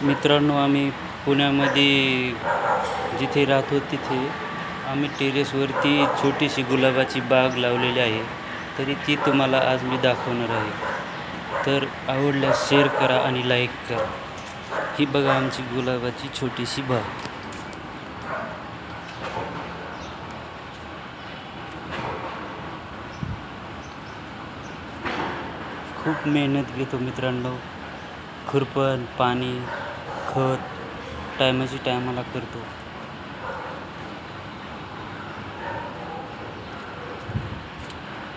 मित्रांनो, आम्ही पुण्यामध्ये जिथे राहतो तिथे आम्ही टेरेसवरती छोटीशी गुलाबाची बाग लावलेली आहे. तरी ती तुम्हाला आज मी दाखवणार आहे. तर आवडल्यास शेअर करा आणि लाईक करा. ही बघा आमची गुलाबाची छोटीशी बाग. खूप मेहनत घेतो मित्रांनो. खुरपण, पाणी, खत टायमाची टायमाला करतो.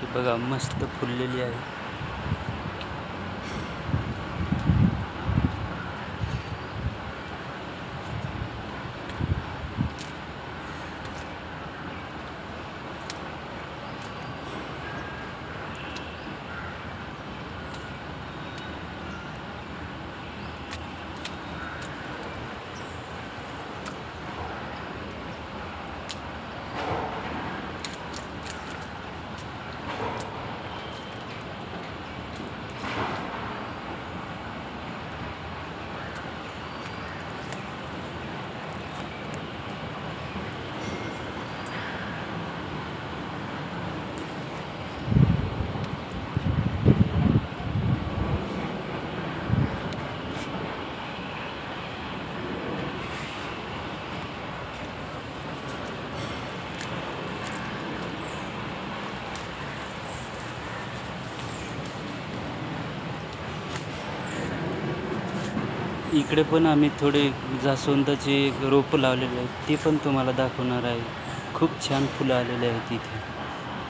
ही बघा मस्त फुललेली आहे. इकडे पण आम्ही थोडे जास्वंदाचे रोपं लावलेले आहेत. ते पण तुम्हाला दाखवणार आहे. खूप छान फुलं आलेले आहेत इथे.